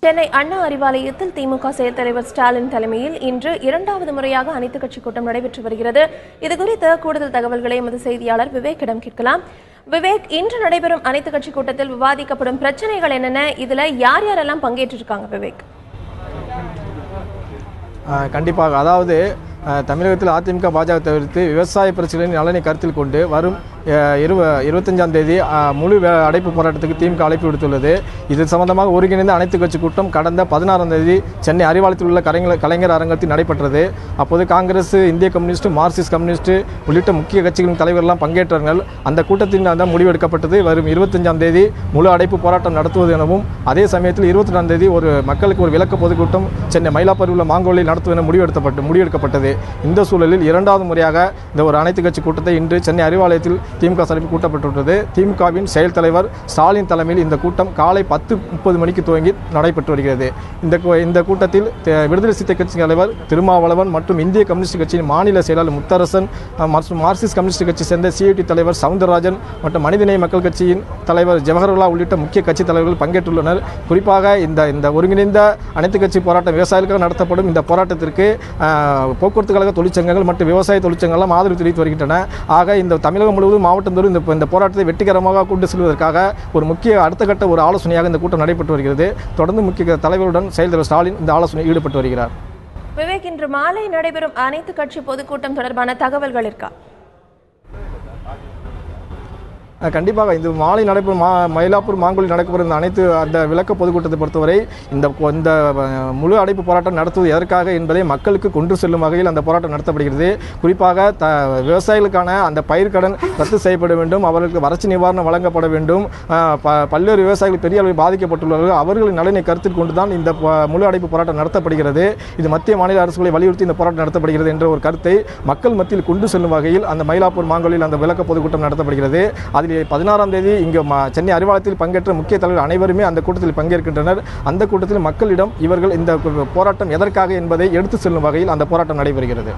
சென்னை அண்ணா அறிவாலயத்தில் திமுக செயல் தலைவர் ஸ்டாலின் தலைமையில் இன்று இரண்டாவது முறையாக அனைத்துக் கட்சி கூட்டம் நடைபெற்று வருகிறது. இதுகுறித்த கூடுதல் தகவல்களை எமது செய்தியாளர் விவேக்கிடம் கேட்கலாம். விவேக், இன்று நடைபெறும் அனைத்துக் கட்சி கூட்டத்தில் விவாதிக்கப்படும் பிரச்சனைகள் என்னென்ன? இதுல யார் யாரெல்லாம் பங்கேற்றிருக்காங்க விவேக்? கண்டிப்பாக, அதாவது தமிழகத்தில் அதிமுக பாஜக தவிர்த்து விவசாய பிரச்சனைகளின் நலனை கருத்தில் கொண்டு வரும் 25ஆம் தேதி முழு அடைப்பு போராட்டத்துக்கு திமுக அழைப்பு விடுத்துள்ளது. இது சம்பந்தமாக ஒருங்கிணைந்த அனைத்து கட்சி கூட்டம் கடந்த 16ஆம் தேதி சென்னை அறிவாலயத்தில் உள்ள கலைஞர் அரங்கத்தில் நடைபெற்றது. அப்போது காங்கிரஸ், இந்திய கம்யூனிஸ்ட், மார்க்சிஸ்ட் கம்யூனிஸ்ட் உள்ளிட்ட முக்கிய கட்சிகளின் தலைவர்கள்லாம் பங்கேற்றார்கள். அந்த கூட்டத்தின் தான் முடிவெடுக்கப்பட்டது. வரும் 25ஆம் தேதி முழு அடைப்பு போராட்டம் நடத்துவது எனவும், அதே சமயத்தில் 22ஆம் தேதி மக்களுக்கு ஒரு விளக்க பொதுக்கூட்டம் சென்னை மயிலாப்பூரில் உள்ள மாங்கோலில் நடத்துவது என முடிவெடுக்கப்பட்டது. இந்த சூழலில் இரண்டாவது முறையாக இந்த ஒரு அனைத்து கட்சி கூட்டத்தை இன்று சென்னை அறிவாலயத்தில் திமுக சார்பில் கூட்டப்பட்டுள்ளது. திமுகவின் செயல் தலைவர் ஸ்டாலின் தலைமையில் இந்த கூட்டம் காலை 10:30 மணிக்கு துவங்கி நடைபெற்று வருகிறது. இந்த கூட்டத்தில் விடுதலை சிறுத்தைகள் கட்சி தலைவர் திருமாவளவன் மற்றும் இந்திய கம்யூனிஸ்ட் கட்சியின் மாநில செயலாளர் முத்தரசன் மற்றும் மார்க்சிஸ்ட் கம்யூனிஸ்ட் கட்சி சேர்ந்த சிஐடி தலைவர் சவுந்தரராஜன் மற்றும் மனிதநேய மக்கள் கட்சியின் தலைவர் ஜவஹர்லால் உள்ளிட்ட முக்கிய கட்சி தலைவர்கள் பங்கேற்றுள்ளனர். குறிப்பாக இந்த ஒருங்கிணைந்த அனைத்து கட்சி போராட்டம் விவசாயிகளுக்காக நடத்தப்படும் இந்த போராட்டத்திற்கு போக்குவரத்து கழக தொழிற்சங்கங்கள் மற்றும் விவசாய தொழிற்சங்கங்கள் ஆதரவு தெரிவித்து வருகின்றன. ஆக இந்த தமிழகம் முழுவதும் மாவட்டந்தோறும் இந்த போராட்டத்தை வெற்றிகரமாக கொண்டு செல்வதற்காக ஒரு முக்கிய அடுத்த கட்ட ஒரு ஆலோசனையாக இந்த கூட்டம் நடைபெற்று வருகிறது. தொடர்ந்து முக்கிய தலைவருடன் செயல் தலைவர் ஸ்டாலின் இந்த ஆலோசனையில் ஈடுபட்டு வருகிறார். விவேக், இன்று மாலை நடைபெறும் அனைத்து கட்சி பொதுக்கூட்டம் தொடர்பான தகவல்கள் இருக்கா? கண்டிப்பாக இந்த மாலை நடைபெறும் மயிலாப்பூர் மாங்கோலில் நடைபெறும் அனைத்து அந்த விளக்க பொதுக்கூட்டத்தை பொறுத்தவரை இந்த முழு அடைப்பு போராட்டம் நடத்துவது எதற்காக என்பதை மக்களுக்கு கொண்டு செல்லும் வகையில் அந்த போராட்டம் நடத்தப்படுகிறது. குறிப்பாக விவசாயிகளுக்கான அந்த பயிர்க்கடன் ரத்து செய்யப்பட வேண்டும், அவர்களுக்கு வறட்சி நிவாரணம் வழங்கப்பட வேண்டும், பல்வேறு விவசாயிகள் பெரிய அளவில் பாதிக்கப்பட்டுள்ளார்கள், அவர்களின் நலனை கருத்தில் கொண்டுதான் இந்த முழு அடைப்பு போராட்டம் நடத்தப்படுகிறது. இது மத்திய மாநில அரசுகளை வலியுறுத்தி இந்த போராட்டம் நடத்தப்படுகிறது என்ற ஒரு கருத்தை மக்கள் மத்தியில் கொண்டு செல்லும் வகையில் அந்த மயிலாப்பூர் மாங்கோலில் அந்த விளக்க பொதுக்கூட்டம் நடத்தப்படுகிறது. 16ஆம் தேதி இங்கு சென்னை அறிவாலயத்தில் பங்கேற்ற முக்கிய தலைவர்கள் அனைவருமே அந்த கூட்டத்தில் பங்கேற்கின்றனர். அந்த கூட்டத்தில் மக்களிடம் இவர்கள் இந்த போராட்டம் எதற்காக என்பதை எடுத்து செல்லும் வகையில் அந்த போராட்டம் நடைபெறுகிறது.